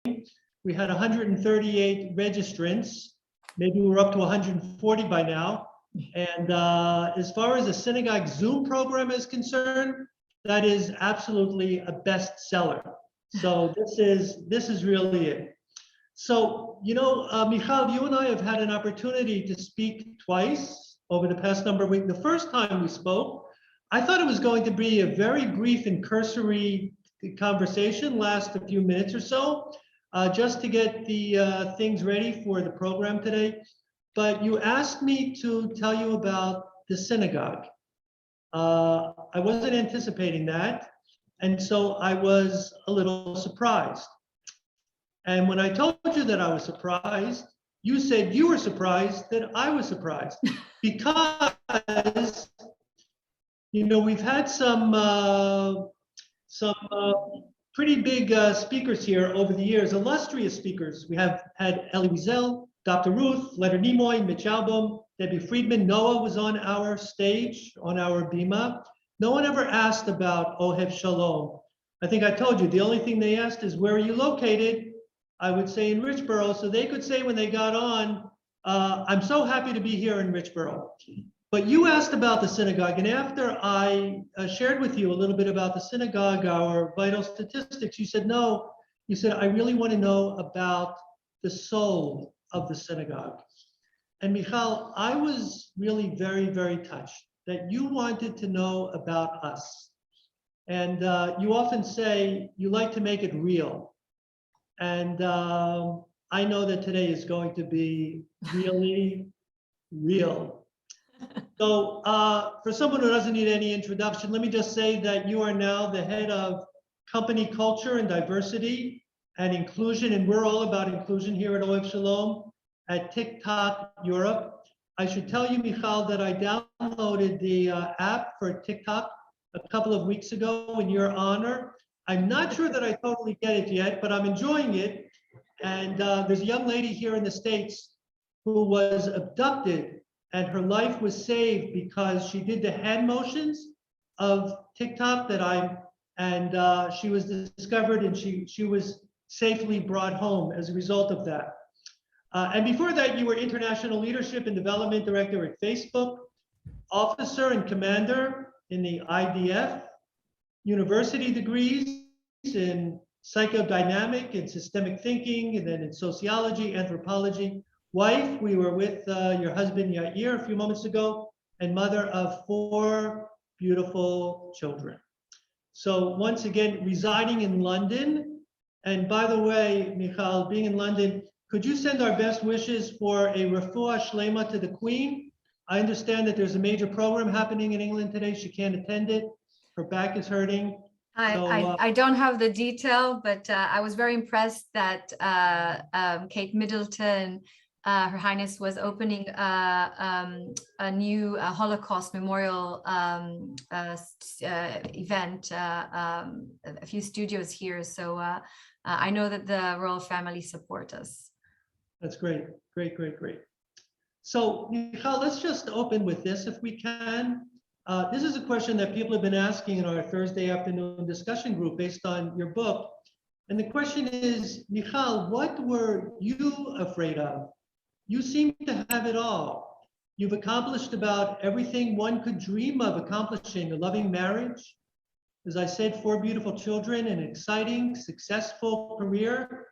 We had 138 registrants. Maybe we're up to 140 by now. And as far as the synagogue Zoom program is concerned, that is absolutely a bestseller. So this is really it. So, Michal, you and I have had an opportunity to speak twice over the past number of weeks. The first time we spoke, I thought it was going to be a very brief and cursory conversation, last a few minutes or so, just to get the things ready for the program today. But you asked me to tell you about the synagogue. I wasn't anticipating that, and so I was a little surprised. And when I told you that I was surprised, you said you were surprised that I was surprised. Because, we've had some pretty big speakers here over the years, illustrious speakers. We have had Elie Wiesel, Dr. Ruth, Leonard Nimoy, Mitch Albom, Debbie Friedman. Noah was on our stage, on our bima. No one ever asked about Ohev Shalom. I think I told you, the only thing they asked is, where are you located? I would say in Richboro, so they could say when they got on, I'm so happy to be here in Richboro. But you asked about the synagogue, and after I shared with you a little bit about the synagogue, our vital statistics, you said, no, you said, I really want to know about the soul of the synagogue. And Michal, I was really very, very touched that you wanted to know about us. And you often say you like to make it real. And I know that today is going to be really real. So for someone who doesn't need any introduction, let me just say that you are now the head of company culture and diversity and inclusion. And we're all about inclusion here at Ohev Shalom at TikTok Europe. I should tell you, Michal, that I downloaded the app for TikTok a couple of weeks ago in your honor. I'm not sure that I totally get it yet, but I'm enjoying it. And there's a young lady here in the States who was abducted and her life was saved because she did the hand motions of TikTok and she was discovered and she was safely brought home as a result of that. And before that, you were International Leadership and Development Director at Facebook, officer and commander in the IDF, university degrees in psychodynamic and systemic thinking, and then in sociology, anthropology. Wife, we were with your husband Yair a few moments ago, and mother of 4 beautiful children. So once again, residing in London. And by the way, Michal, being in London, could you send our best wishes for a refuah shlema to the Queen? I understand that there's a major program happening in England today. She can't attend it. Her back is hurting. I don't have the detail, but I was very impressed that Kate Middleton, Her Highness, was opening a new Holocaust memorial event, a few studios here. So I know that the royal family support us. That's great, great, great, great. So Michal, let's just open with this if we can. This is a question that people have been asking in our Thursday afternoon discussion group based on your book. And the question is, Michal, what were you afraid of? You seem to have it all. You've accomplished about everything one could dream of accomplishing: a loving marriage, as I said, 4 beautiful children, an exciting, successful career.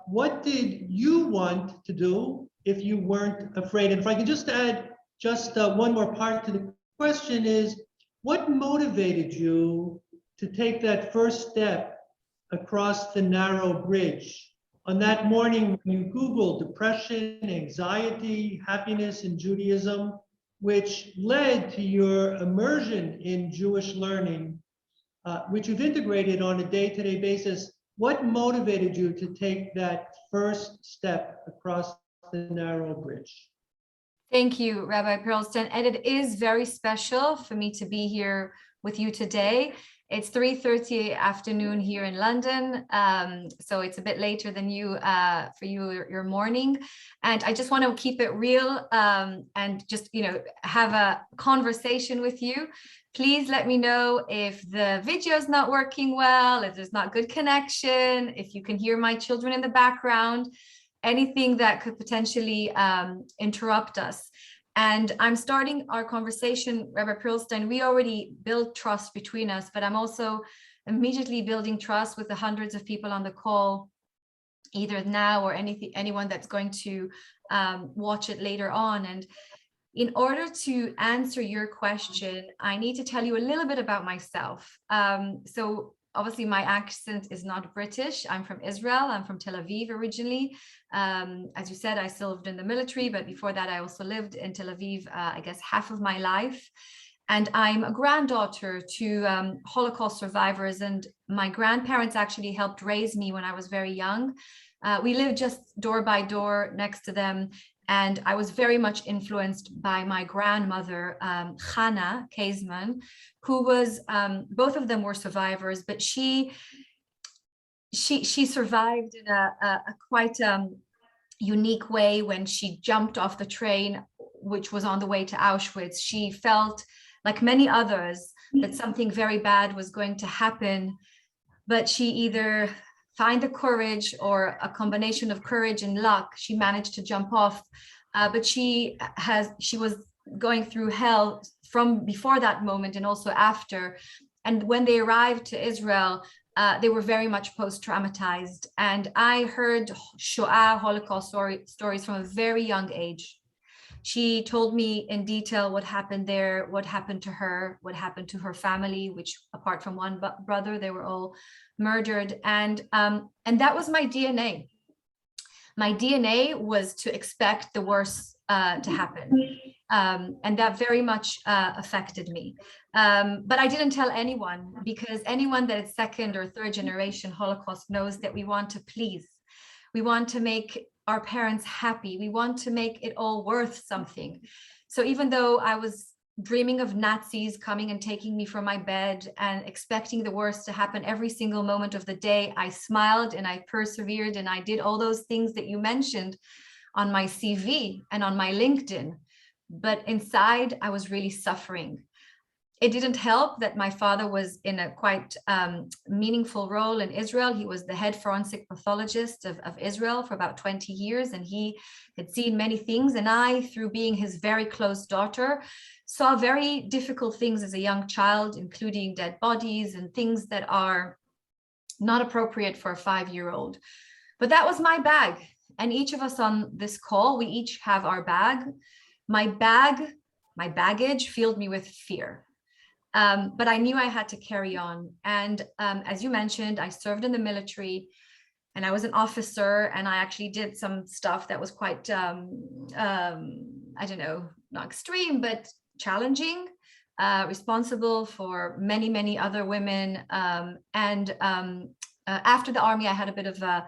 What did you want to do if you weren't afraid? And if I can just add just one more part to the question is, what motivated you to take that first step across the narrow bridge? On that morning, when you Googled depression, anxiety, happiness in Judaism, which led to your immersion in Jewish learning, which you've integrated on a day-to-day basis, what motivated you to take that first step across the narrow bridge? Thank you, Rabbi Perlstein. And it is very special for me to be here with you today. It's 3:30 afternoon here in London, so it's a bit later than you for you your morning. And I just want to keep it real and just have a conversation with you. Please let me know if the video is not working well, if there's not good connection, if you can hear my children in the background, anything that could potentially interrupt us. And I'm starting our conversation, Rabbi Perlstein. We already built trust between us, but I'm also immediately building trust with the hundreds of people on the call, either now or anyone that's going to watch it later on. And in order to answer your question, I need to tell you a little bit about myself. So obviously my accent is not British. I'm from Israel. I'm from Tel Aviv originally. As you said, I served in the military, but before that I also lived in Tel Aviv, I guess half of my life. And I'm a granddaughter to Holocaust survivors, and my grandparents actually helped raise me when I was very young. We lived just door by door next to them. And I was very much influenced by my grandmother, Hannah Kaisman, who was, both of them were survivors, but she survived in a quite unique way when she jumped off the train, which was on the way to Auschwitz. She felt, like many others, that something very bad was going to happen, but she either find the courage or a combination of courage and luck, she managed to jump off. But she was going through hell from before that moment and also after. And when they arrived to Israel, they were very much post-traumatized. And I heard Shoah, Holocaust stories from a very young age. She told me in detail what happened there, what happened to her, what happened to her family, which apart from one brother, they were all murdered. And that was my DNA. My DNA was to expect the worst to happen. And that very much affected me. But I didn't tell anyone, because anyone that is second or third generation Holocaust knows that we want to please. We want to make our parents happy. We want to make it all worth something. So even though I was dreaming of Nazis coming and taking me from my bed and expecting the worst to happen every single moment of the day, I smiled and I persevered and I did all those things that you mentioned on my CV and on my LinkedIn. But inside, I was really suffering. It didn't help that my father was in a quite meaningful role in Israel. He was the head forensic pathologist of Israel for about 20 years, and he had seen many things. And I, through being his very close daughter, saw very difficult things as a young child, including dead bodies and things that are not appropriate for a 5-year-old. But that was my bag. And each of us on this call, we each have our bag. My baggage filled me with fear. But I knew I had to carry on. And as you mentioned, I served in the military and I was an officer, and I actually did some stuff that was quite, I don't know, not extreme, but challenging, responsible for many, many other women. And after the army, I had a bit of a,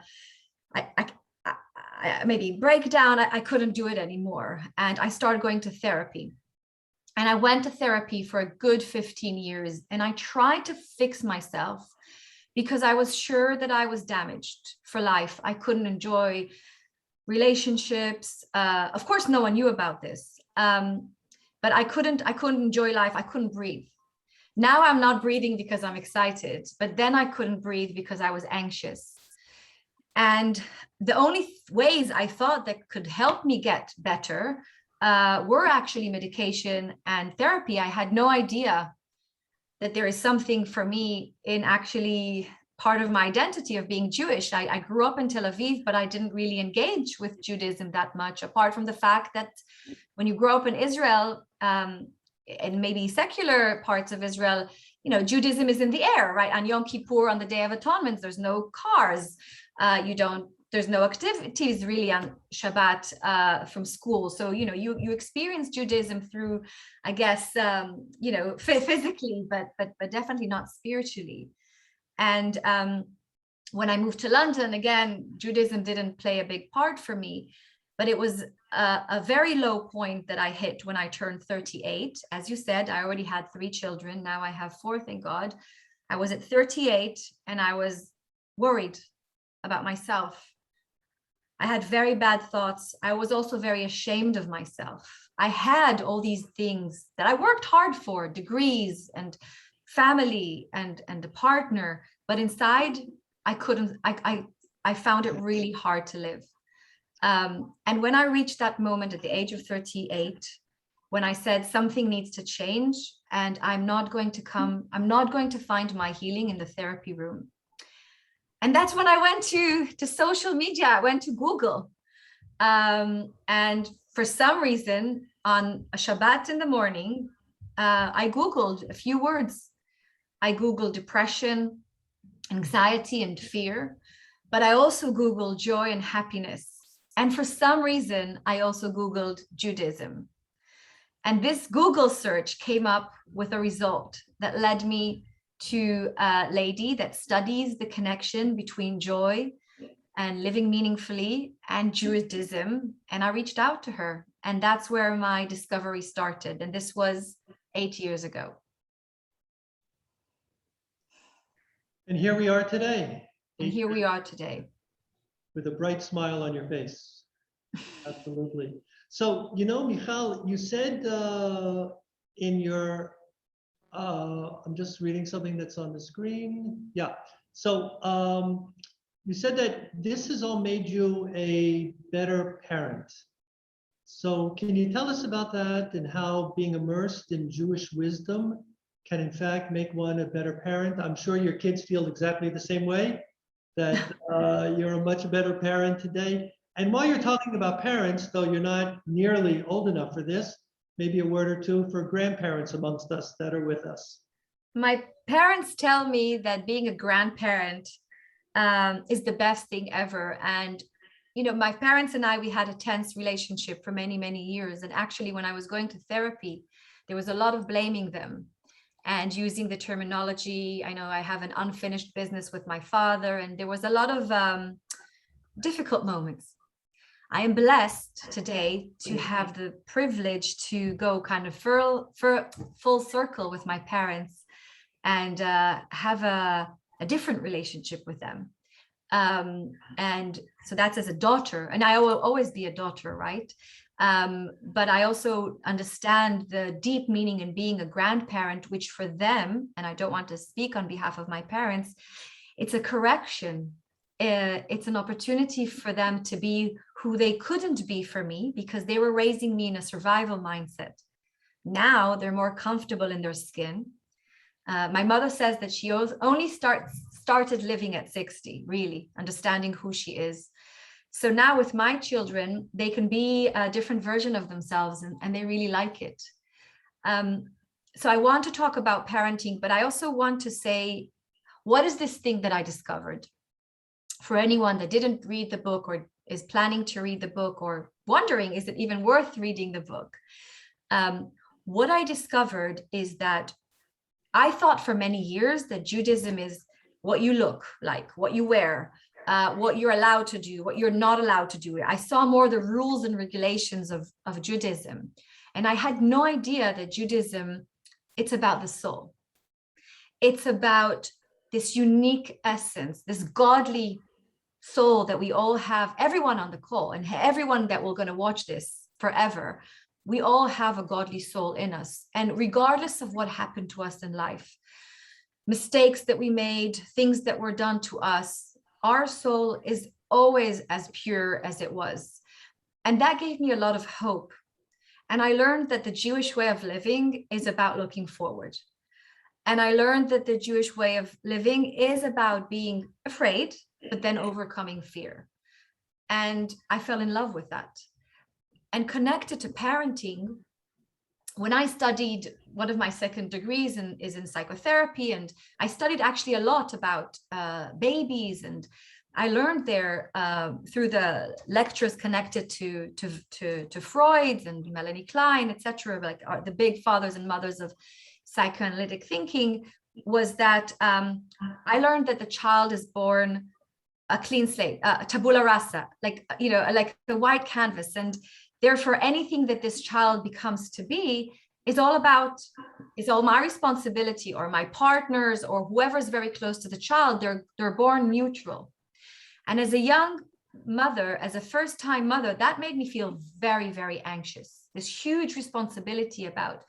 maybe breakdown. I couldn't do it anymore. And I started going to therapy. And I went to therapy for a good 15 years, and I tried to fix myself because I was sure that I was damaged for life. I couldn't enjoy relationships. Of course, no one knew about this, but I couldn't enjoy life. I couldn't breathe. Now I'm not breathing because I'm excited, but then I couldn't breathe because I was anxious. And the only ways I thought that could help me get better were actually medication and therapy. I had no idea that there is something for me in actually part of my identity of being Jewish. I grew up in Tel Aviv, but I didn't really engage with Judaism that much, apart from the fact that when you grow up in Israel, and maybe secular parts of Israel, Judaism is in the air, right? On Yom Kippur, on the Day of Atonement, there's no cars. There's no activities really on Shabbat from school. So, you experience Judaism through, I guess, physically, but definitely not spiritually. And when I moved to London, again, Judaism didn't play a big part for me, but it was a very low point that I hit when I turned 38. As you said, I already had 3 children. Now I have 4, thank God. I was at 38 and I was worried about myself. I had very bad thoughts. I was also very ashamed of myself. I had all these things that I worked hard for, degrees and family and a partner, but inside I couldn't, I found it really hard to live. And when I reached that moment at the age of 38, when I said something needs to change and I'm not going to find my healing in the therapy room. And that's when I went to social media. I went to Google. And for some reason, on a Shabbat in the morning, I Googled a few words. I Googled depression, anxiety, and fear. But I also Googled joy and happiness. And for some reason, I also Googled Judaism. And this Google search came up with a result that led me to a lady that studies the connection between joy and living meaningfully and Judaism. And I reached out to her, and that's where my discovery started. And this was 8 years ago. And here we are today. And here we are today. With a bright smile on your face. Absolutely. So, you know, Michal, you said in your, I'm just reading something that's on the screen. Yeah. So you said that this has all made you a better parent. So can you tell us about that and how being immersed in Jewish wisdom can in fact make one a better parent? I'm sure your kids feel exactly the same way, that you're a much better parent today. And while you're talking about parents, though you're not nearly old enough for this, maybe a word or two for grandparents amongst us that are with us. My parents tell me that being a grandparent is the best thing ever. And, you know, my parents and I, we had a tense relationship for many, many years. And actually, when I was going to therapy, there was a lot of blaming them and using the terminology. I know I have an unfinished business with my father, and there was a lot of difficult moments. I am blessed today to have the privilege to go kind of full circle with my parents and have a different relationship with them. And so that's as a daughter, and I will always be a daughter, right? But I also understand the deep meaning in being a grandparent, which for them, and I don't want to speak on behalf of my parents, it's a correction. It's an opportunity for them to be who they couldn't be for me because they were raising me in a survival mindset. Now they're more comfortable in their skin. My mother says that she only started living at 60, really understanding who she is. So now with my children, they can be a different version of themselves, and they really like it. So I want to talk about parenting, but I also want to say, what is this thing that I discovered? For anyone that didn't read the book or is planning to read the book or wondering, is it even worth reading the book? What I discovered is that I thought for many years that Judaism is what you look like, what you wear, what you're allowed to do, what you're not allowed to do. I saw more the rules and regulations of Judaism. And I had no idea that Judaism, it's about the soul. It's about this unique essence, this godly soul that we all have, everyone on the call and everyone that will going to watch this forever. We all have a godly soul in us. And regardless of what happened to us in life, mistakes that we made, things that were done to us, our soul is always as pure as it was. And that gave me a lot of hope. And I learned that the Jewish way of living is about looking forward. And I learned that the Jewish way of living is about being afraid, but then overcoming fear. And I fell in love with that. And connected to parenting, when I studied, one of my second degrees is in psychotherapy, and I studied actually a lot about babies, and I learned there through the lectures connected to Freud and Melanie Klein, etc., like the big fathers and mothers of psychoanalytic thinking, was that I learned that the child is born a clean slate, a tabula rasa, like, like a white canvas, and therefore anything that this child becomes to be is all about, it's all my responsibility, or my partner's, or whoever's very close to the child. They're born neutral. And as a young mother, as a first-time mother, that made me feel very, very anxious. This huge responsibility about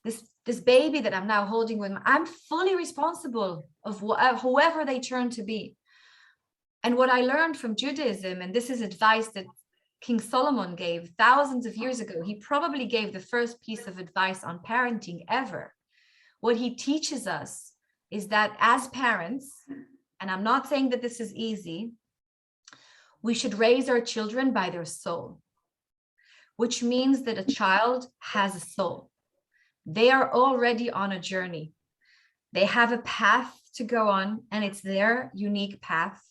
this baby that I'm now holding with me. I'm fully responsible of whoever they turn to be. And what I learned from Judaism, and this is advice that King Solomon gave thousands of years ago. He probably gave the first piece of advice on parenting ever. What he teaches us is that as parents, and I'm not saying that this is easy, we should raise our children by their soul, which means that a child has a soul. They are already on a journey. They have a path to go on, and it's their unique path.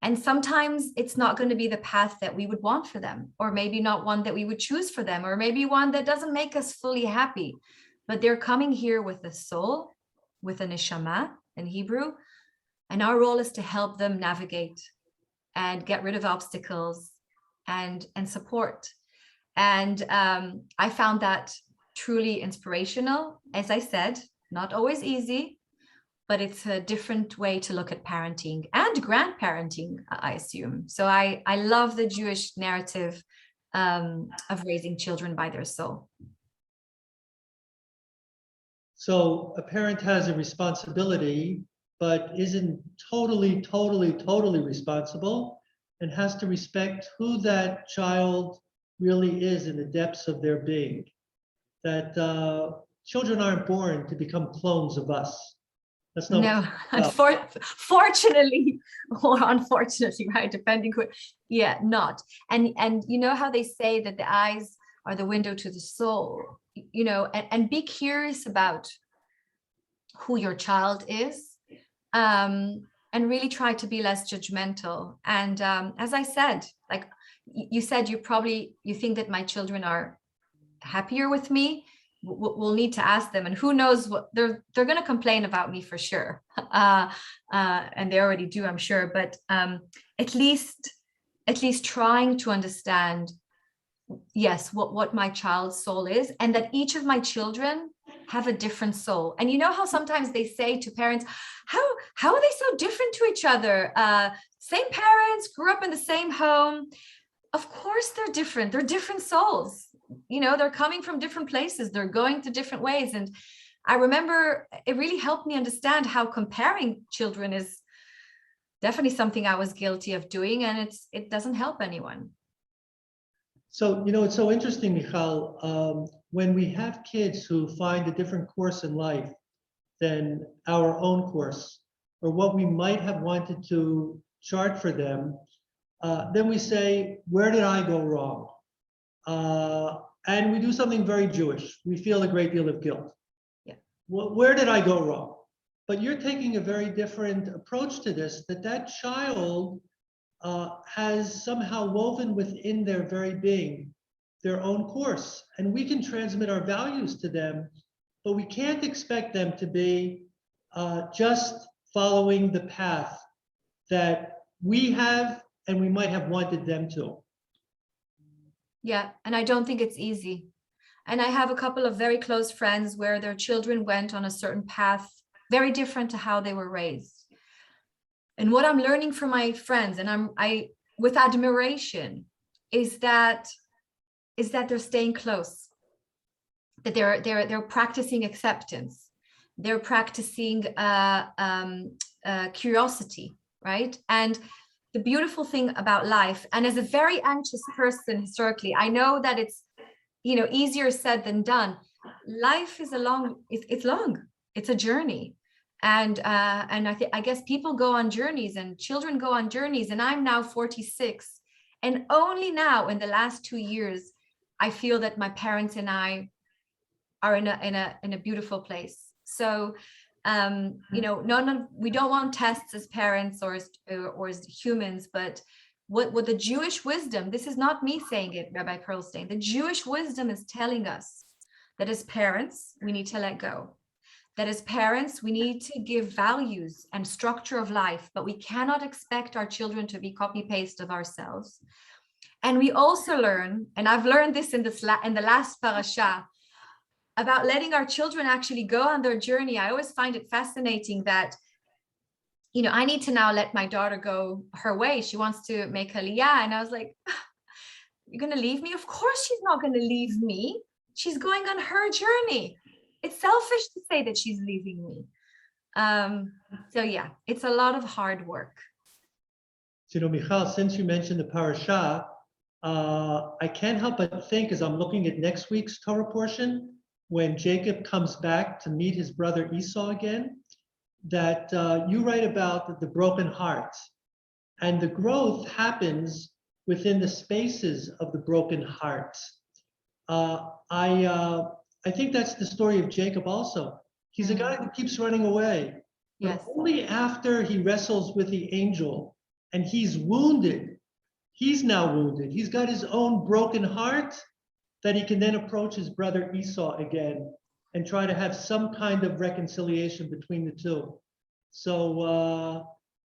And sometimes it's not going to be the path that we would want for them, or maybe not one that we would choose for them, or maybe one that doesn't make us fully happy. But they're coming here with a soul, with a neshama in Hebrew, and our role is to help them navigate and get rid of obstacles and support. And I found that truly inspirational. As I said, not always easy, but it's a different way to look at parenting and grandparenting, I assume. So I love the Jewish narrative of raising children by their soul. So a parent has a responsibility, but isn't totally responsible, and has to respect who that child really is in the depths of their being. That children aren't born to become clones of us. That's no, fortunately or unfortunately, right? Depending who, not. And you know how they say that the eyes are the window to the soul, you know, and be curious about who your child is, and really try to be less judgmental. And as I said, like you said, you think that my children are happier with me. We'll need to ask them, and who knows what they're going to complain about me for sure, and they already do, I'm sure. But at least trying to understand, yes, what my child's soul is, and that each of my children have a different soul. And you know how sometimes they say to parents, how are they so different to each other? Same parents, grew up in the same home. Of course they're different. They're different souls. You know, they're coming from different places. They're going through different ways. And I remember it really helped me understand how comparing children is definitely something I was guilty of doing, and it doesn't help anyone. So, you know, it's so interesting, Michal, when we have kids who find a different course in life than our own course, or what we might have wanted to chart for them, then we say, where did I go wrong? And we do something very Jewish. We feel a great deal of guilt. Yeah. Where did I go wrong? But you're taking a very different approach to this, that child has somehow woven within their very being their own course. And we can transmit our values to them, but we can't expect them to be just following the path that we have and we might have wanted them to. Yeah, and I don't think it's easy. And I have a couple of very close friends where their children went on a certain path, very different to how they were raised. And what I'm learning from my friends, and I with admiration, is that they're staying close, that they're practicing acceptance, they're practicing curiosity, right? And the beautiful thing about life, and as a very anxious person historically, I know that it's, you know, easier said than done. Life is it's long. It's a journey. And I guess people go on journeys and children go on journeys. And I'm now 46. And only now in the last 2 years, I feel that my parents and I are in a beautiful place. So you know, we don't want tests as parents or as humans, but what the Jewish wisdom, this is not me saying it, Rabbi Perlstein, the Jewish wisdom is telling us that as parents, we need to let go. That as parents, we need to give values and structure of life, but we cannot expect our children to be copy-paste of ourselves. And we also learn, and I've learned this in the last parasha, about letting our children actually go on their journey. I always find it fascinating that, you know, I need to now let my daughter go her way. She wants to make Aliyah. And I was like, you're going to leave me? Of course she's not going to leave me. She's going on her journey. It's selfish to say that she's leaving me. So yeah, it's a lot of hard work. So, you know, Michal, since you mentioned the parasha, I can't help but think, as I'm looking at next week's Torah portion, when Jacob comes back to meet his brother Esau again, that you write about the broken heart, and the growth happens within the spaces of the broken heart. I think that's the story of Jacob also. He's a guy who keeps running away, but Yes. only after he wrestles with the angel and he's wounded, he's now wounded. He's got his own broken heart that he can then approach his brother Esau again and try to have some kind of reconciliation between the two. So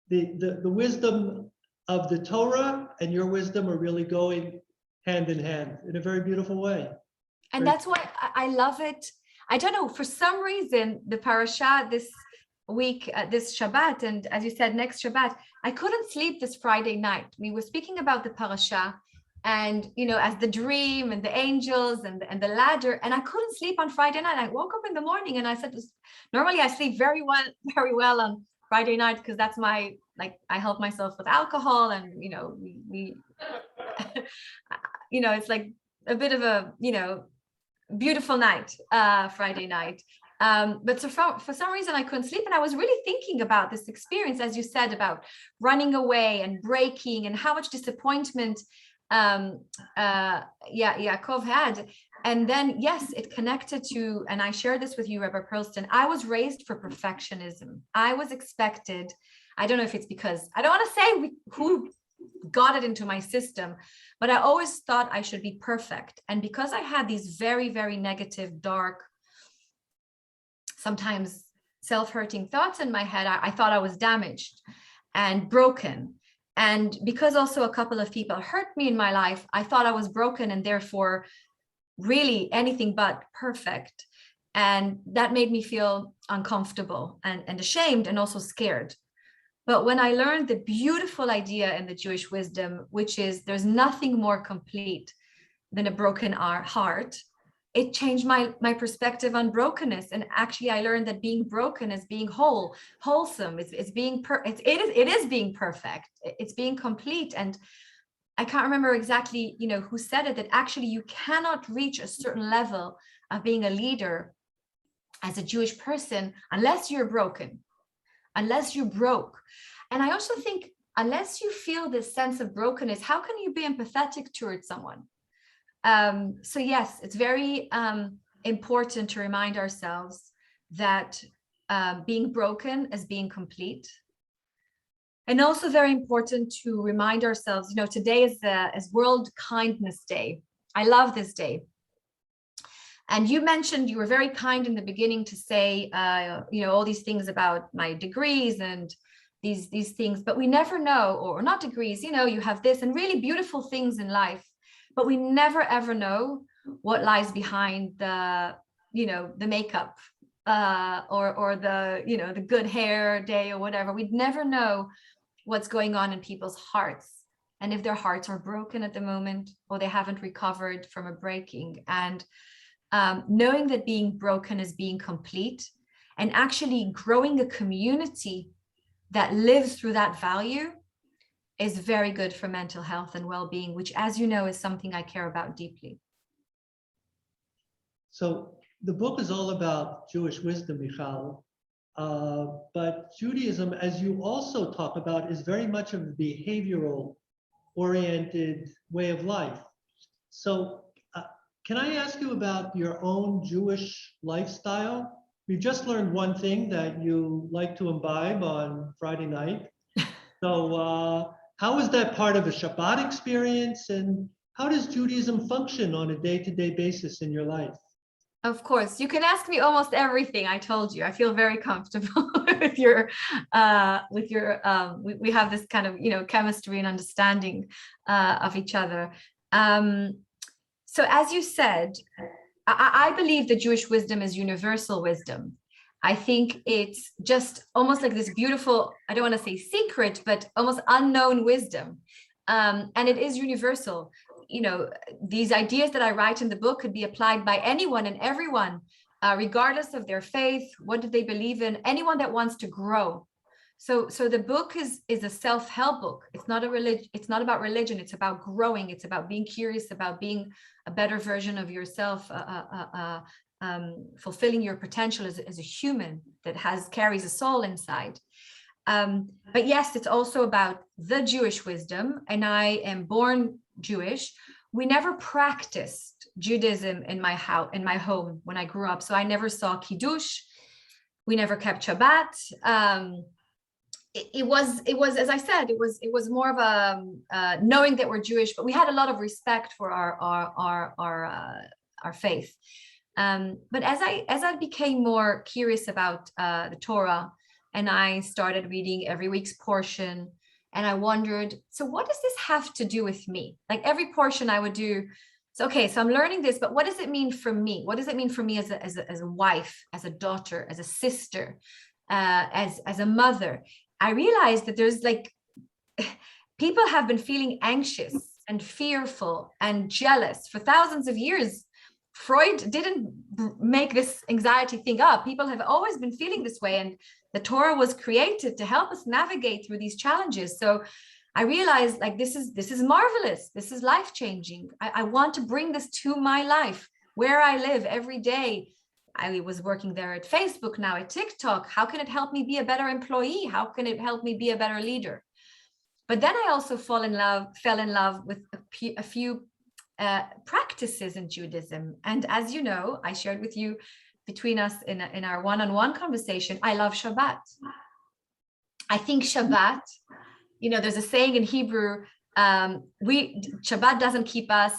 the wisdom of the Torah and your wisdom are really going hand in hand in a very beautiful way. And that's why I love it. I don't know, for some reason, the parasha this week, this Shabbat, and as you said, next Shabbat, I couldn't sleep this Friday night. We were speaking about the parasha and, you know, as the dream and the angels and the ladder, and I couldn't sleep on Friday night. I woke up in the morning and I said, normally I sleep very well on Friday night because that's my, like, I help myself with alcohol and, you know, we you know, it's like a bit of a, you know, beautiful night, Friday night. But so for some reason I couldn't sleep, and I was really thinking about this experience, as you said, about running away and breaking and how much disappointment Yaakov had. And then, yes, it connected to, and I share this with you, Rabbi Perlston, I was raised for perfectionism. I was expected, I don't know if it's because, I don't want to say who got it into my system, but I always thought I should be perfect. And because I had these very, very negative, dark, sometimes self-hurting thoughts in my head, I thought I was damaged and broken. And because also a couple of people hurt me in my life, I thought I was broken and therefore really anything but perfect. And that made me feel uncomfortable and ashamed and also scared. But when I learned the beautiful idea in the Jewish wisdom, which is there's nothing more complete than a broken heart, it changed my perspective on brokenness. And actually, I learned that being broken is being whole, wholesome. It's being it is being perfect. It's being complete. And I can't remember exactly, you know, who said it, that actually you cannot reach a certain level of being a leader as a Jewish person unless you're broken, unless you broke. And I also think unless you feel this sense of brokenness, how can you be empathetic towards someone? So yes, it's very important to remind ourselves that being broken is being complete. And also very important to remind ourselves, you know, today is World Kindness Day. I love this day. And you mentioned you were very kind in the beginning to say, you know, all these things about my degrees and these things, but we never know, or not degrees, you know, you have this and really beautiful things in life, but we never ever know what lies behind the, you know, the makeup or the, you know, the good hair day or whatever. We'd never know what's going on in people's hearts, and if their hearts are broken at the moment or they haven't recovered from a breaking. And knowing that being broken is being complete, and actually growing a community that lives through that value is very good for mental health and well-being, which, as you know, is something I care about deeply. So the book is all about Jewish wisdom, Michal, but Judaism, as you also talk about, is very much of a behavioral-oriented way of life. So can I ask you about your own Jewish lifestyle? We've just learned one thing, that you like to imbibe on Friday night. So how is that part of a Shabbat experience, and how does Judaism function on a day-to-day basis in your life? Of course, you can ask me almost everything. I told you, I feel very comfortable with your, we have this kind of, you know, chemistry and understanding of each other. So as you said, I believe that Jewish wisdom is universal wisdom. I think it's just almost like this beautiful, I don't want to say secret, but almost unknown wisdom. And it is universal. You know, these ideas that I write in the book could be applied by anyone and everyone, regardless of their faith, what do they believe in, anyone that wants to grow. So the book is a self-help book. It's not a religion. It's not about religion. It's about growing. It's about being curious, about being a better version of yourself, fulfilling your potential as a human that carries a soul inside. But yes, it's also about the Jewish wisdom, and I am born Jewish. We never practiced Judaism in my house, in my home when I grew up. So I never saw Kiddush. We never kept Shabbat. It was, as I said, it was more of a knowing that we're Jewish, but we had a lot of respect for our faith. But as I became more curious about the Torah, and I started reading every week's portion, and I wondered, so what does this have to do with me? Like every portion I would do. So, okay, so I'm learning this, but what does it mean for me? What does it mean for me as a wife, as a daughter, as a sister, as a mother? I realized that there's like, people have been feeling anxious and fearful and jealous for thousands of years. Freud didn't make this anxiety thing up. People have always been feeling this way, and the Torah was created to help us navigate through these challenges. So I realized, like, this is marvelous. This is life-changing. I want to bring this to my life, where I live every day. I was working there at Facebook, now at TikTok. How can it help me be a better employee? How can it help me be a better leader? But then I also fell in love with a few practices in Judaism. And as you know, I shared with you between us in our one-on-one conversation, I love Shabbat. I think Shabbat, you know, there's a saying in Hebrew, Shabbat doesn't keep us.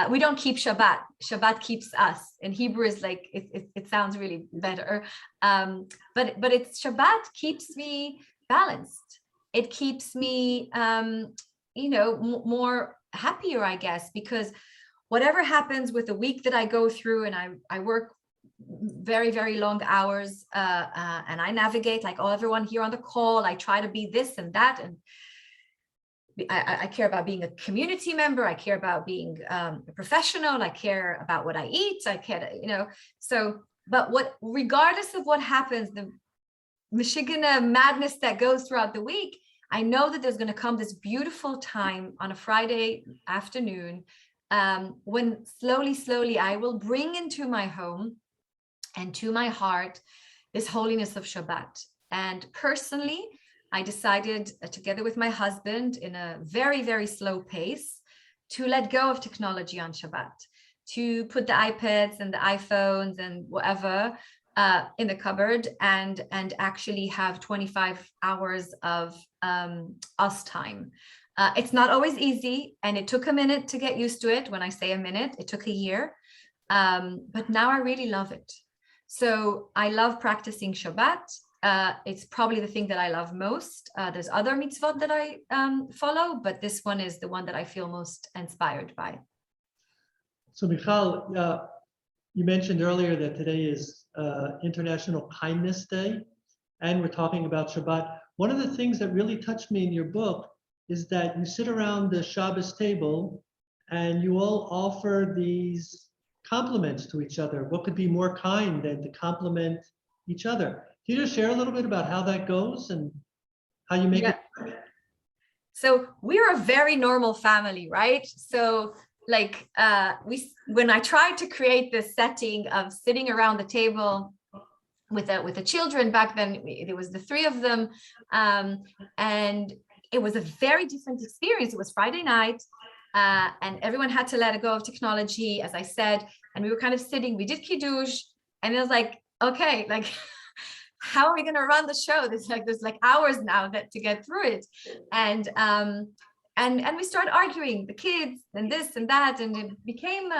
We don't keep Shabbat. Shabbat keeps us. In Hebrew is like, it sounds really better. But it's Shabbat keeps me balanced. It keeps me, more happier, I guess, because whatever happens with the week that I go through, and I work very, very long hours, and I navigate like everyone here on the call. I try to be this and that, and I care about being a community member. I care about being a professional. I care about what I eat. I care, but regardless of what happens, the Michigan madness that goes throughout the week, I know that there's going to come this beautiful time on a Friday afternoon, when slowly I will bring into my home and to my heart this holiness of Shabbat. And personally, I decided, together with my husband, in a very, very slow pace, to let go of technology on Shabbat, to put the iPads and the iPhones and whatever in the cupboard, and actually have 25 hours of us time. It's not always easy, and it took a minute to get used to it. When I say a minute, it took a year, but now I really love it. So I love practicing Shabbat. It's probably the thing that I love most. There's other mitzvot that I follow, but this one is the one that I feel most inspired by. So Michal, you mentioned earlier that today is International Kindness Day, and we're talking about Shabbat. One of the things that really touched me in your book is that you sit around the Shabbos table and you all offer these compliments to each other. What could be more kind than to compliment each other? Can you just share a little bit about how that goes and how you make it work? So we're a very normal family, right? So like when I tried to create this setting of sitting around the table with the children back then, there was the three of them, and it was a very different experience. It was Friday night, and everyone had to let go of technology, as I said, and we were kind of sitting. We did Kiddush, and it was like, okay, like, how are we going to run the show? There's like hours now to get through it, and we started arguing, the kids and this and that, and it became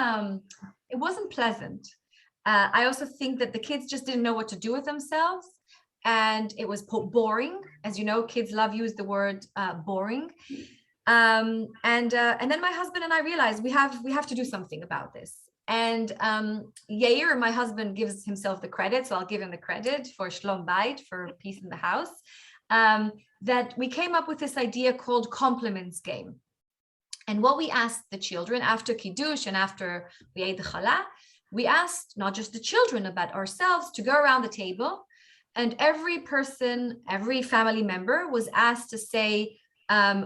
it wasn't pleasant. I also think that the kids just didn't know what to do with themselves, and it was boring. As you know, kids love use the word boring. And then my husband and I realized we have to do something about this. And Yair, my husband, gives himself the credit, so I'll give him the credit for Shlom Bayit, for peace in the house, that we came up with this idea called compliments game. And what we asked the children after Kiddush and after we ate the challah, we asked not just the children, but ourselves, to go around the table, and every person, every family member was asked to say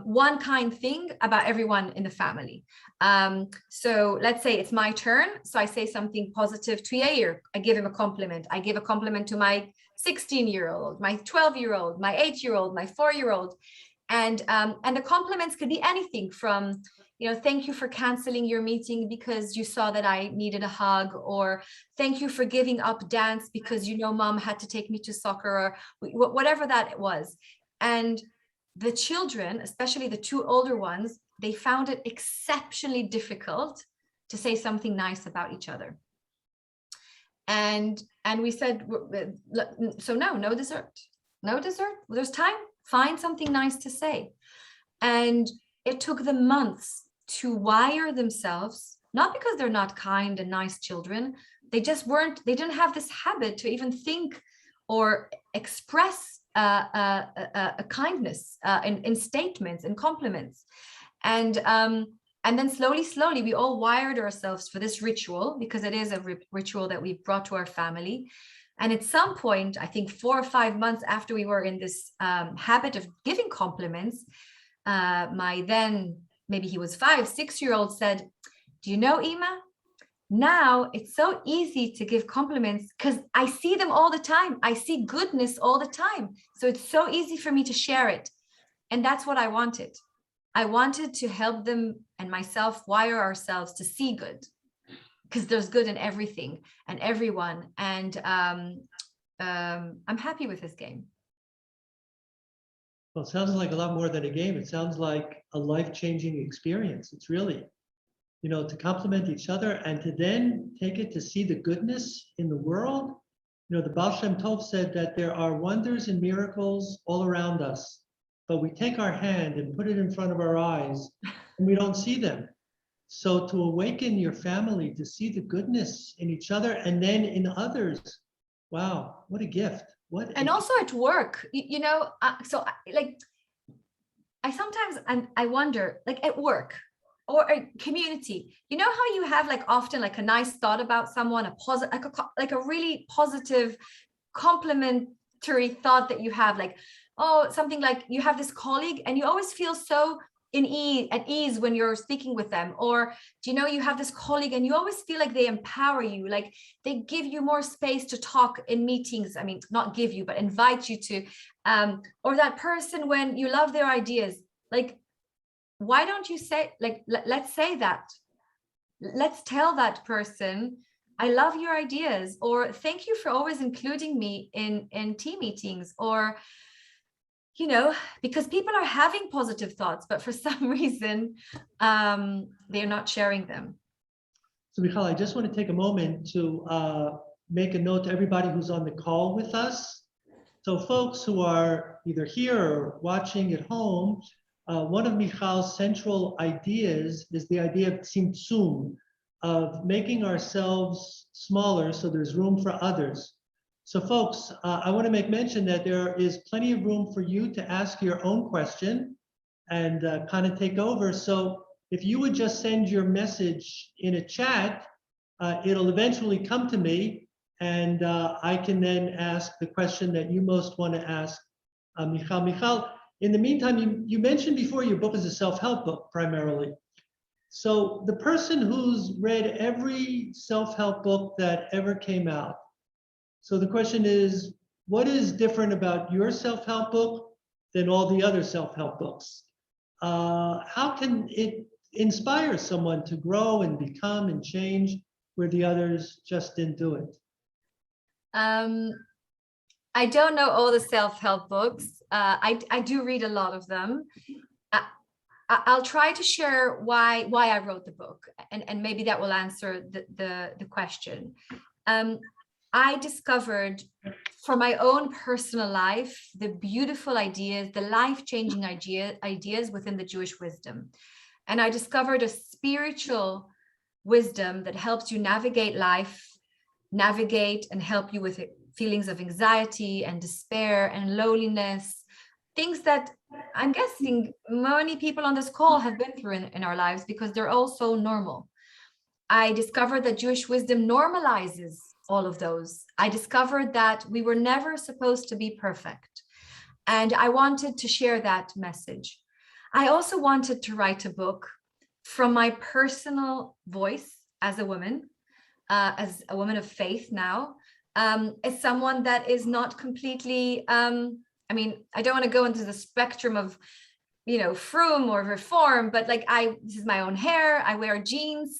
one kind thing about everyone in the family. So let's say it's my turn. So I say something positive to Yair. I give him a compliment. I give a compliment to my 16-year-old, my 12-year-old, my 8-year-old, my 4-year-old. And the compliments could be anything from, thank you for canceling your meeting because you saw that I needed a hug, or thank you for giving up dance because mom had to take me to soccer, or whatever that was. And the children, especially the two older ones, they found it exceptionally difficult to say something nice about each other. And we said, so no dessert. There's time. Find something nice to say. And it took them months to wire themselves, not because they're not kind and nice children. They didn't have this habit to even think or express a kindness in statements and compliments. And then slowly, we all wired ourselves for this ritual, because it is a ritual that we've brought to our family. And at some point, I think 4 or 5 months after we were in this habit of giving compliments, my then, maybe he was 5, 6-year-old said, do you know, Ima, now it's so easy to give compliments because I see them all the time. I see goodness all the time. So it's so easy for me to share it. And that's what I wanted. I wanted to help them and myself wire ourselves to see good, because there's good in everything and everyone. And I'm happy with this game. Well, it sounds like a lot more than a game. It sounds like a life-changing experience. It's really, to complement each other and to then take it to see the goodness in the world. The Baal Shem Tov said that there are wonders and miracles all around us, but we take our hand and put it in front of our eyes and we don't see them. So to awaken your family to see the goodness in each other and then in others, wow, what a gift. And also at work, so I sometimes, I wonder, like at work or a community, how you have often a nice thought about someone, a positive, like a really positive complimentary thought that you have, something like you have this colleague and you always feel so at ease when you're speaking with them, or you have this colleague and you always feel like they empower you, like they give you more space to talk in meetings. I mean, not give you, but invite you to, or that person when you love their ideas, why don't you say, let's say that, let's tell that person, I love your ideas, or thank you for always including me in team meetings, or because people are having positive thoughts, but for some reason, they're not sharing them. So Michal, I just want to take a moment to make a note to everybody who's on the call with us. So folks who are either here or watching at home, one of Michal's central ideas is the idea of tzimtzum, of making ourselves smaller so there's room for others. So folks, I want to make mention that there is plenty of room for you to ask your own question and kind of take over. So if you would just send your message in a chat, it'll eventually come to me, and I can then ask the question that you most want to ask Michal. Michal, in the meantime, you mentioned before your book is a self-help book primarily. So the person who's read every self-help book that ever came out, so the question is, what is different about your self-help book than all the other self-help books? How can it inspire someone to grow and become and change where the others just didn't do it? I don't know all the self-help books. I do read a lot of them. I'll try to share why I wrote the book, and maybe that will answer the question. I discovered for my own personal life the beautiful ideas, the life-changing ideas within the Jewish wisdom. And I discovered a spiritual wisdom that helps you navigate life, navigate and help you with feelings of anxiety and despair and loneliness, things that I'm guessing many people on this call have been through in our lives because they're all so normal. I discovered that Jewish wisdom normalizes all of those. I discovered that we were never supposed to be perfect. And I wanted to share that message. I also wanted to write a book from my personal voice as a woman of faith now, as someone that is not completely, I mean, I don't want to go into the spectrum of, froom or reform, but like this is my own hair, I wear jeans,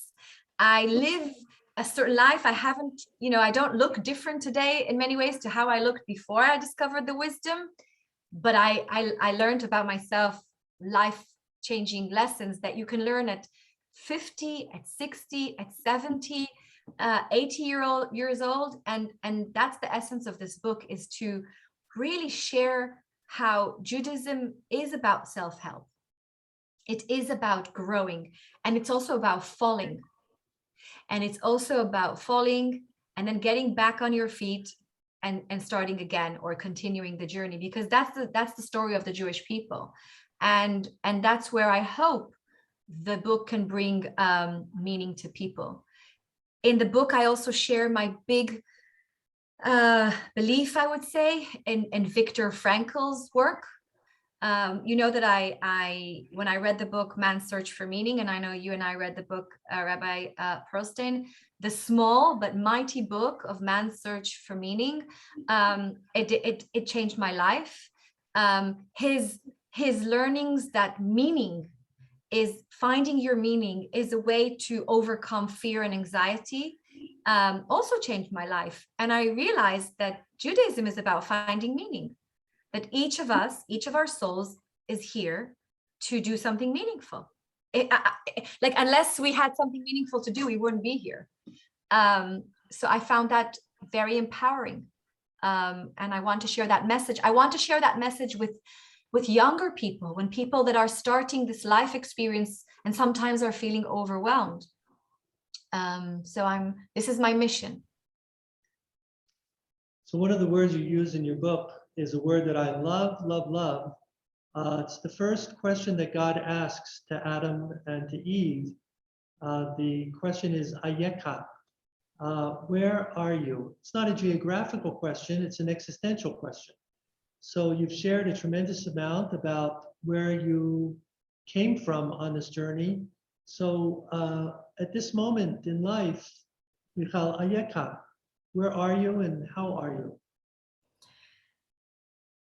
I live a certain life. I don't look different today in many ways to how I looked before I discovered the wisdom, but I learned about myself life-changing lessons that you can learn at 50, at 60, at 70, 80 years old. And that's the essence of this book, is to really share how Judaism is about self-help. It is about growing, and it's also about falling. And it's also about falling and then getting back on your feet and starting again, or continuing the journey, because that's the story of the Jewish people. And that's where I hope the book can bring meaning to people. In the book, I also share my big belief, I would say, in Viktor Frankl's work. That I when I read the book Man's Search for Meaning, and I know you and I read the book, Rabbi Perlstein, the small but mighty book of Man's Search for Meaning, it changed my life. His learnings that meaning is finding your meaning is a way to overcome fear and anxiety, also changed my life. And I realized that Judaism is about finding meaning, that each of us, each of our souls is here to do something meaningful. Unless we had something meaningful to do, we wouldn't be here. So I found that very empowering. And I want to share that message. I want to share that message with younger people, when people that are starting this life experience and sometimes are feeling overwhelmed. This is my mission. So one of the words you use in your book is a word that I love, love, love. It's the first question that God asks to Adam and to Eve. The question is Ayeka, where are you? It's not a geographical question, it's an existential question. So you've shared a tremendous amount about where you came from on this journey. So at this moment in life, Michal, Ayeka, where are you and how are you?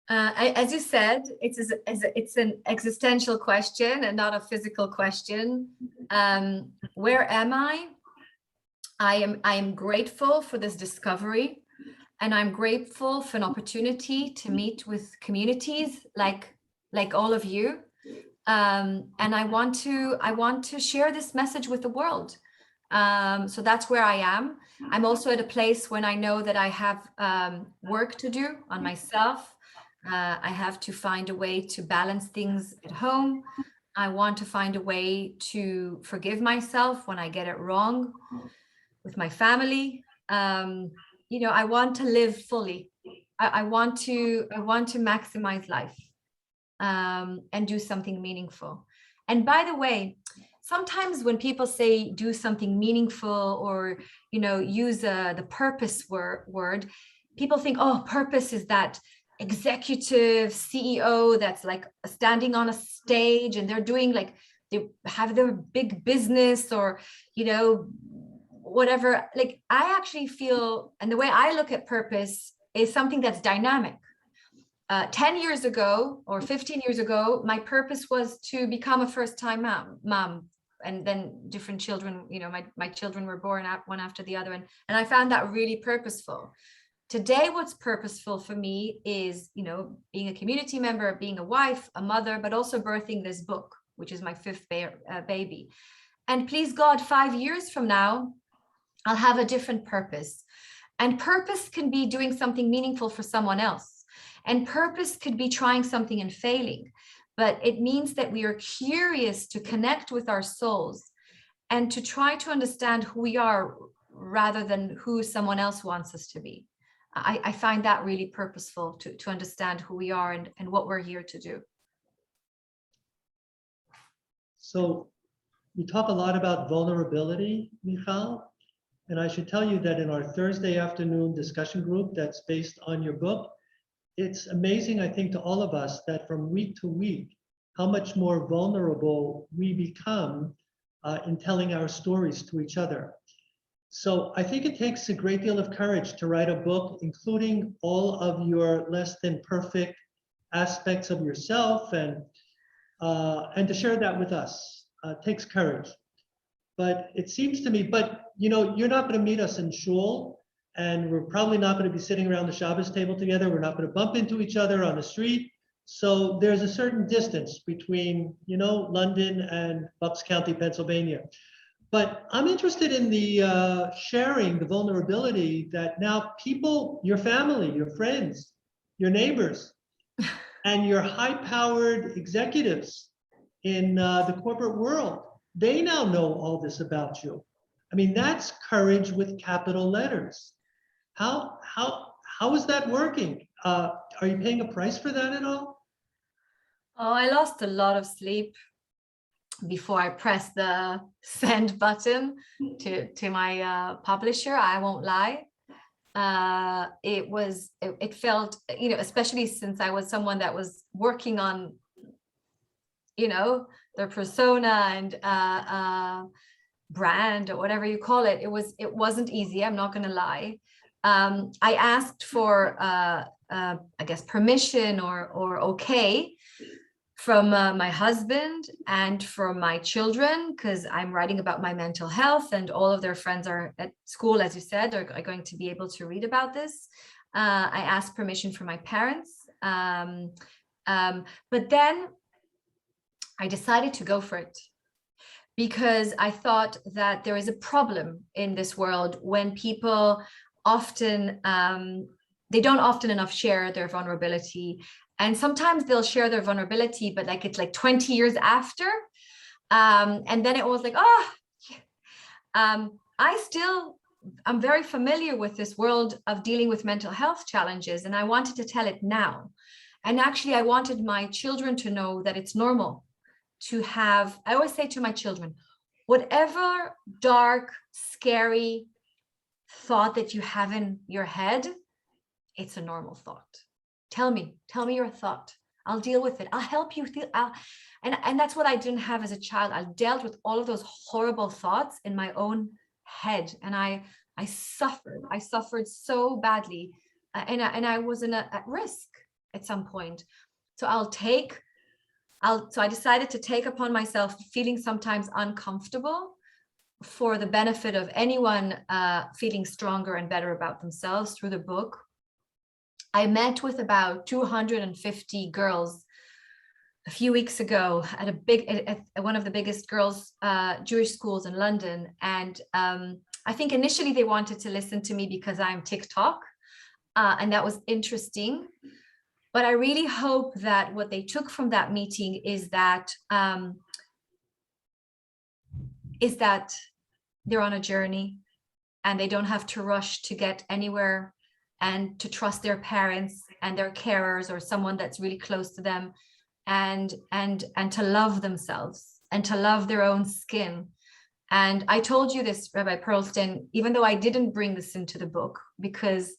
As you said, it's an existential question and not a physical question. Where am I? I am grateful for this discovery, and I'm grateful for an opportunity to meet with communities like all of you. And I want to share this message with the world. So that's where I am. I'm also at a place when I know that I have work to do on myself. I have to find a way to balance things at home. I want to find a way to forgive myself when I get it wrong with my family. I want to live fully. I want to maximize life and do something meaningful. And by the way, sometimes when people say do something meaningful, or use the purpose word, people think, oh, purpose is that executive CEO that's like standing on a stage and they're doing they have their big business, or whatever. Like, I actually feel, and the way I look at purpose is something that's dynamic. 10 years ago or 15 years ago, my purpose was to become a first-time mom, and then different children, my children were born one after the other, and I found that really purposeful. Today, what's purposeful for me is, being a community member, being a wife, a mother, but also birthing this book, which is my fifth baby. And please God, 5 years from now, I'll have a different purpose. And purpose can be doing something meaningful for someone else. And purpose could be trying something and failing. But it means that we are curious to connect with our souls and to try to understand who we are rather than who someone else wants us to be. I find that really purposeful to understand who we are and what we're here to do. So you talk a lot about vulnerability, Michal, and I should tell you that in our Thursday afternoon discussion group that's based on your book, it's amazing, I think, to all of us that from week to week, how much more vulnerable we become in telling our stories to each other. So I think it takes a great deal of courage to write a book, including all of your less than perfect aspects of yourself, and to share that with us. It takes courage. But it seems to me, but you know, you're not going to meet us in shul, and we're probably not going to be sitting around the Shabbos table together. We're not going to bump into each other on the street. So there's a certain distance between, you know, London and Bucks County, Pennsylvania. But I'm interested in the sharing, the vulnerability that now people, your family, your friends, your neighbors, and your high-powered executives in the corporate world, they now know all this about you. I mean, that's courage with capital letters. How is that working? Are you paying a price for that at all? Oh, I lost a lot of sleep before I pressed the send button to my publisher. I won't lie. It felt, you know, especially since I was someone that was working on, you know, their persona and brand or whatever you call it. It wasn't easy. I'm not going to lie. I asked for, I guess, permission or okay from my husband and from my children, because I'm writing about my mental health and all of their friends are at school, as you said, are going to be able to read about this. I asked permission from my parents. But then I decided to go for it because I thought that there is a problem in this world when people often, they don't often enough share their vulnerability. And sometimes they'll share their vulnerability, but like it's like 20 years after. And then it was like, I'm very familiar with this world of dealing with mental health challenges. And I wanted to tell it now. And actually, I wanted my children to know that it's normal to have, I always say to my children, whatever dark, scary thought that you have in your head, it's a normal thought. Tell me your thought. I'll deal with it. I'll help you. And that's what I didn't have as a child. I dealt with all of those horrible thoughts in my own head. And I suffered so badly. And I was at risk at some point. So I decided to take upon myself feeling sometimes uncomfortable for the benefit of anyone feeling stronger and better about themselves through the book. I met with about 250 girls a few weeks ago at one of the biggest girls' Jewish schools in London. And I think initially they wanted to listen to me because I'm TikTok, and that was interesting. But I really hope that what they took from that meeting is that they're on a journey and they don't have to rush to get anywhere, and to trust their parents and their carers or someone that's really close to them, and to love themselves and to love their own skin. And I told you this, Rabbi Perlstein, even though I didn't bring this into the book, because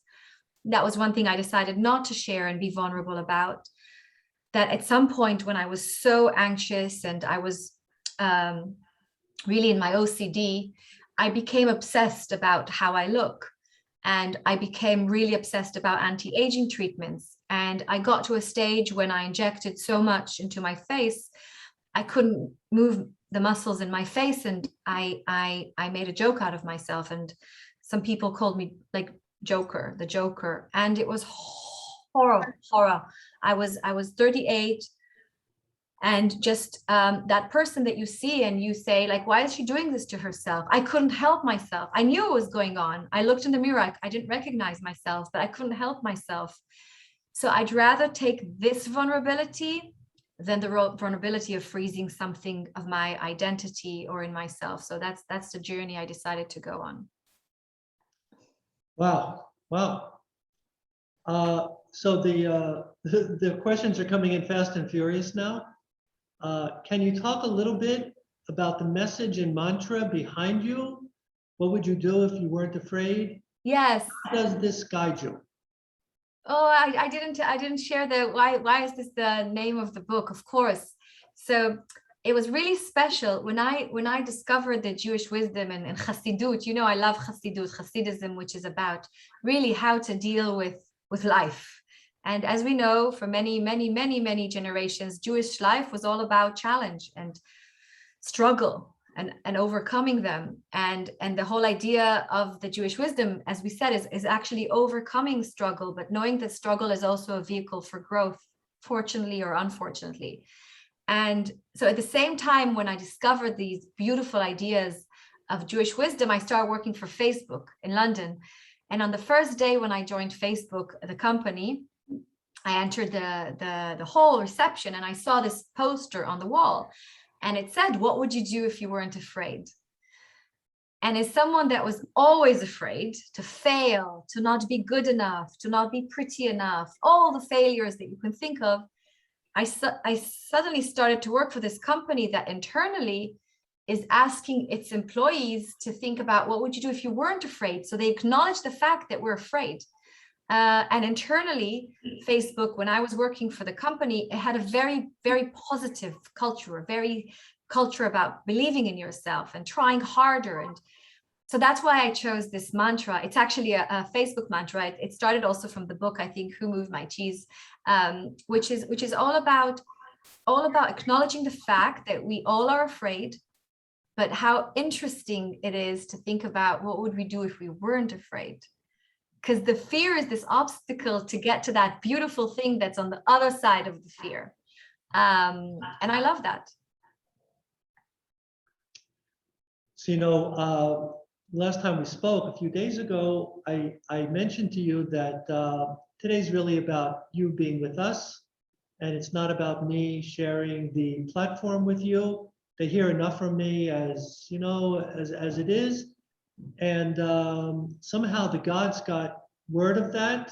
that was one thing I decided not to share and be vulnerable about, that at some point when I was so anxious and I was really in my OCD, I became obsessed about how I look. And I became really obsessed about anti-aging treatments. And I got to a stage when I injected so much into my face, I couldn't move the muscles in my face. And I made a joke out of myself. And some people called me like the Joker. And it was horror. I was 38. And just that person that you see and you say, like, why is she doing this to herself? I couldn't help myself. I knew what was going on. I looked in the mirror. I didn't recognize myself, but I couldn't help myself. So I'd rather take this vulnerability than the vulnerability of freezing something of my identity or in myself. So that's the journey I decided to go on. Wow, wow. So the questions are coming in fast and furious now. Can you talk a little bit about the message and mantra behind you? What would you do if you weren't afraid? Yes. How does this guide you? Oh, I didn't share the why is this the name of the book? Of course. So it was really special when I discovered the Jewish wisdom and Chassidut. You know, I love Hasidism, which is about really how to deal with life. And as we know, for many generations, Jewish life was all about challenge and struggle and overcoming them. And the whole idea of the Jewish wisdom, as we said, is actually overcoming struggle, but knowing that struggle is also a vehicle for growth, fortunately or unfortunately. And so at the same time, when I discovered these beautiful ideas of Jewish wisdom, I started working for Facebook in London. And on the first day when I joined Facebook, the company, I entered the whole reception and I saw this poster on the wall. And it said, what would you do if you weren't afraid? And as someone that was always afraid to fail, to not be good enough, to not be pretty enough, all the failures that you can think of, I suddenly started to work for this company that internally is asking its employees to think about what would you do if you weren't afraid? So they acknowledge the fact that we're afraid. And internally, Facebook, when I was working for the company, it had a very, very positive culture, a very culture about believing in yourself and trying harder. And so that's why I chose this mantra. It's actually a Facebook mantra. It started also from the book, I think, Who Moved My Cheese, which is all about acknowledging the fact that we all are afraid, but how interesting it is to think about what would we do if we weren't afraid. Because the fear is this obstacle to get to that beautiful thing that's on the other side of the fear. And I love that. So, last time we spoke a few days ago, I mentioned to you that today's really about you being with us. And it's not about me sharing the platform with you. They hear enough from me as it is. And somehow the gods got word of that,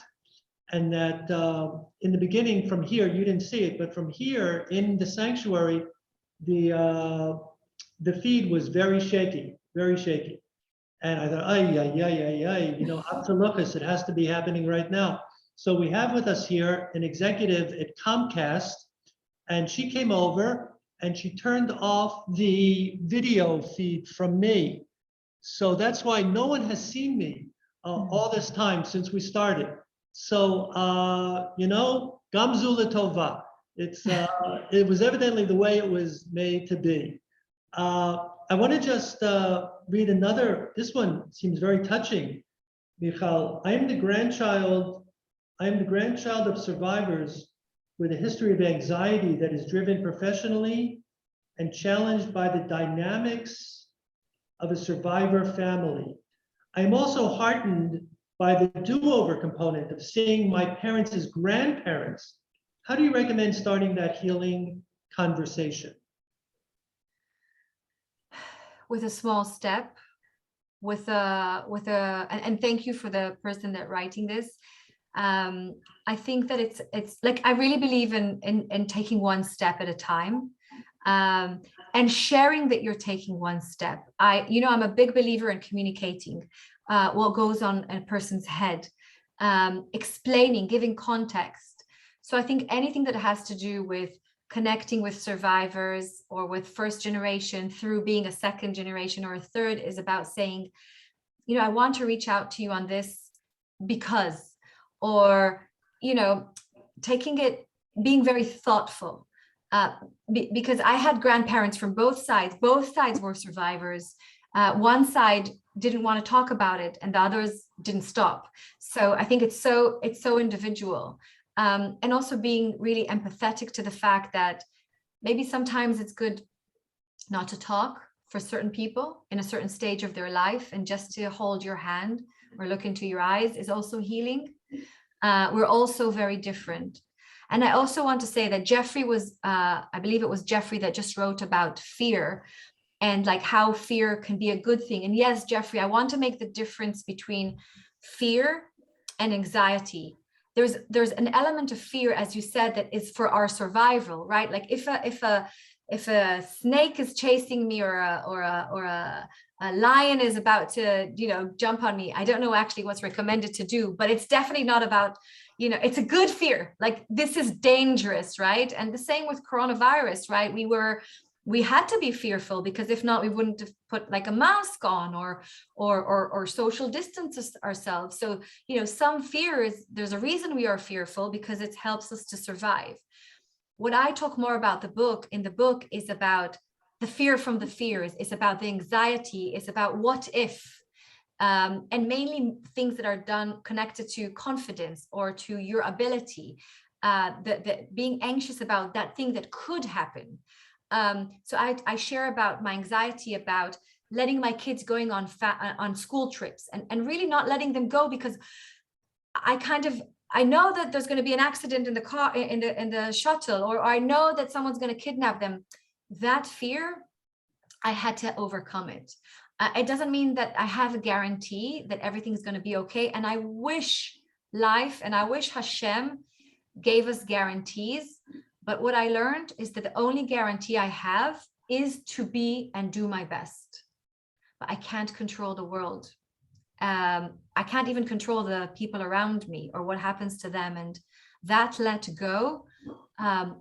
and that in the beginning, from here, you didn't see it, but from here in the sanctuary, the feed was very shaky, very shaky. And I thought, up to Lucas, it has to be happening right now. So we have with us here an executive at Comcast, and she came over and she turned off the video feed from me. So that's why no one has seen me all this time since we started. So, Gamzu Tova. It was evidently the way it was made to be. I want to just read another. This one seems very touching. Michal, I am the grandchild of survivors with a history of anxiety that is driven professionally and challenged by the dynamics of a survivor family. I am also heartened by the do-over component of seeing my parents as grandparents. How do you recommend starting that healing conversation? With a small step, and thank you for the person that writing this. I think that it's like, I really believe in taking one step at a time. And sharing that you're taking one step. I'm a big believer in communicating what goes on in a person's head, explaining, giving context. So I think anything that has to do with connecting with survivors or with first generation through being a second generation or a third is about saying, I want to reach out to you on this because, or, taking it, being very thoughtful. Because I had grandparents from both sides were survivors. One side didn't want to talk about it and the others didn't stop. So I think it's so individual. And also being really empathetic to the fact that maybe sometimes it's good not to talk for certain people in a certain stage of their life, and just to hold your hand or look into your eyes is also healing. We're all so very different. And I also want to say that Jeffrey was, I believe it was Jeffrey that just wrote about fear and like how fear can be a good thing. And yes, Jeffrey, I want to make the difference between fear and anxiety. There's an element of fear, as you said, that is for our survival, right? Like if a snake is chasing me, or a lion is about to, jump on me. I don't know actually what's recommended to do, but it's definitely not about, it's a good fear. Like this is dangerous, right? And the same with coronavirus, right? We had to be fearful, because if not, we wouldn't have put like a mask on or social distance ourselves. So, some fears, there's a reason we are fearful, because it helps us to survive. What I talk more about in the book is about the fear from the fears. It's about the anxiety. It's about what if, and mainly things that are done connected to confidence or to your ability, the being anxious about that thing that could happen. So I share about my anxiety about letting my kids going on school trips and really not letting them go, because I know that there's going to be an accident in the car, in the shuttle, or I know that someone's going to kidnap them. That fear, I had to overcome it. It doesn't mean that I have a guarantee that everything's going to be okay. And I wish life and I wish Hashem gave us guarantees. But what I learned is that the only guarantee I have is to be and do my best. But I can't control the world. I can't even control the people around me or what happens to them. And that let go,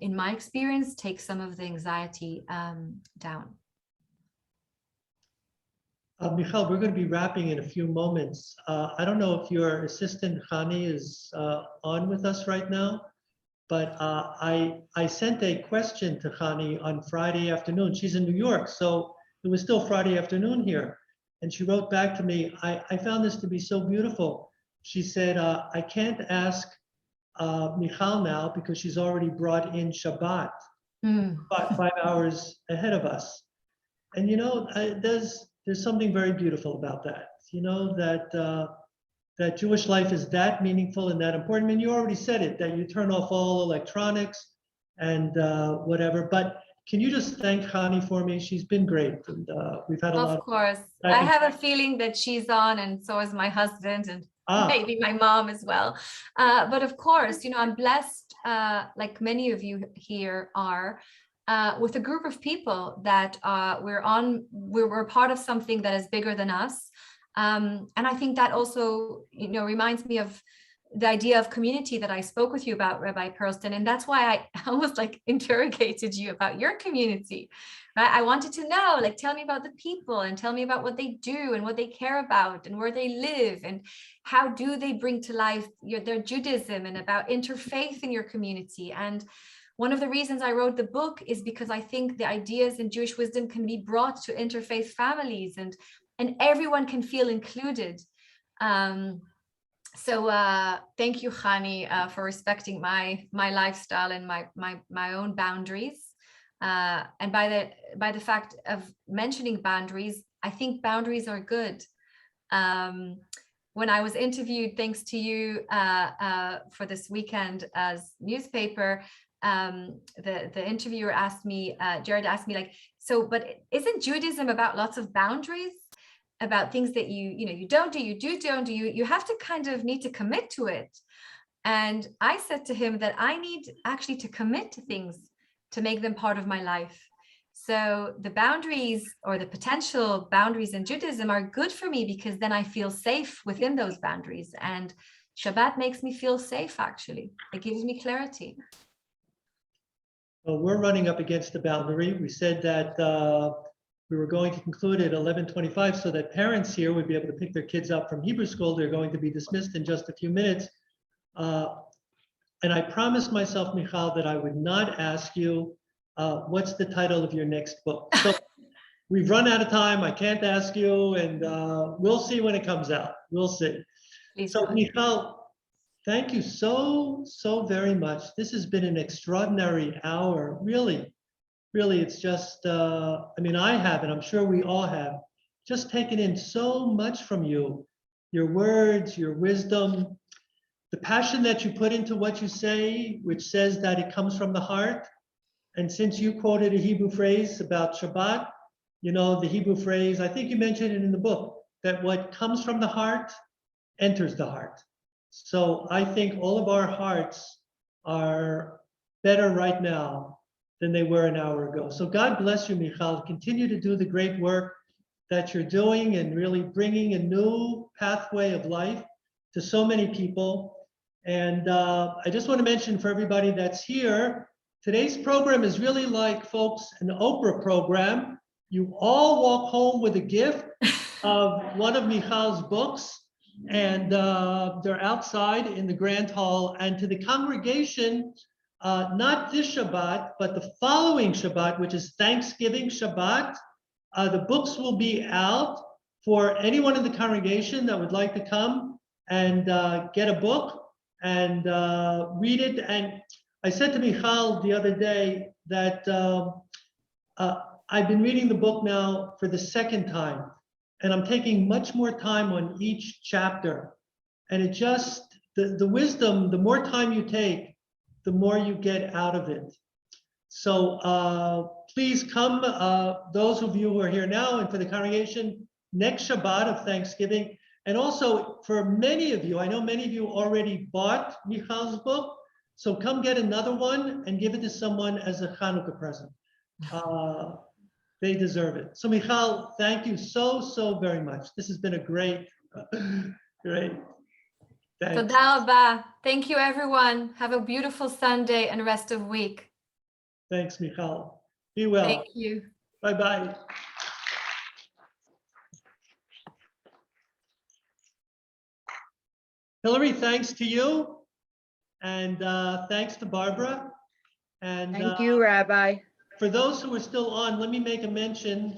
in my experience, takes some of the anxiety down. Michal, we're going to be wrapping in a few moments. I don't know if your assistant Hani is on with us right now, but I sent a question to Hani on Friday afternoon. She's in New York, so it was still Friday afternoon here. And she wrote back to me, I found this to be so beautiful. She said, I can't ask Michal now because she's already brought in Shabbat, about 5 hours ahead of us. And there's something very beautiful about that, that Jewish life is that meaningful and that important. And you already said it, that you turn off all electronics and whatever. But can you just thank Hani for me? She's been great. And we've had a lot. Of course. I have a feeling that she's on, and so is my husband, and maybe my mom as well. But of course, I'm blessed, like many of you here are, with a group of people that we're part of something that is bigger than us. And I think that also, reminds me of the idea of community that I spoke with you about, Rabbi Perlstein. And that's why I almost like interrogated you about your community, right? I wanted to know, like, tell me about the people and tell me about what they do and what they care about and where they live and how do they bring to life their Judaism, and about interfaith in your community. And one of the reasons I wrote the book is because I think the ideas in Jewish wisdom can be brought to interfaith families, and everyone can feel included. So thank you, Hani, for respecting my lifestyle and my own boundaries. And by the fact of mentioning boundaries, I think boundaries are good. When I was interviewed, thanks to you, for this weekend as newspaper, the interviewer asked me, Jared asked me, like, so, but isn't Judaism about lots of boundaries? About things that you don't do, you have to need to commit to it. And I said to him that I need actually to commit to things to make them part of my life. So the boundaries, or the potential boundaries in Judaism, are good for me, because then I feel safe within those boundaries. And Shabbat makes me feel safe, actually. It gives me clarity. Well, we're running up against the boundary. We said that we were going to conclude at 11:25 so that parents here would be able to pick their kids up from Hebrew school. They're going to be dismissed in just a few minutes. And I promised myself, Michal, that I would not ask you, what's the title of your next book? So we've run out of time. I can't ask you, and we'll see when it comes out. We'll see. Please so, go. Michal, thank you so very much. This has been an extraordinary hour, really. Really, it's just, I have, and I'm sure we all have, just taken in so much from you, your words, your wisdom, the passion that you put into what you say, which says that it comes from the heart. And since you quoted a Hebrew phrase about Shabbat, you know, the Hebrew phrase, I think you mentioned it in the book, that what comes from the heart enters the heart. So I think all of our hearts are better right now than they were an hour ago. So God bless you, Michal. Continue to do the great work that you're doing and really bringing a new pathway of life to so many people. And I just want to mention for everybody that's here, today's program is really like, folks, an Oprah program. You all walk home with a gift of one of Michal's books, and they're outside in the Grand Hall. And to the congregation, not this Shabbat, but the following Shabbat, which is Thanksgiving Shabbat, the books will be out for anyone in the congregation that would like to come and get a book and read it. And I said to Michal the other day that I've been reading the book now for the second time, and I'm taking much more time on each chapter. And it just, the wisdom, the more time you take, the more you get out of it. So please come, those of you who are here now, and for the congregation, next Shabbat of Thanksgiving. And also for many of you, I know many of you already bought Michal's book, so come get another one and give it to someone as a Hanukkah present. They deserve it. So Michal, thank you so very much. This has been a great. Thanks. Toda rabba. Thank you, everyone. Have a beautiful Sunday and rest of week. Thanks, Michal. Be well. Thank you. Bye-bye. Hillary, thanks to you. And thanks to Barbara. And thank you, Rabbi. For those who are still on, let me make a mention.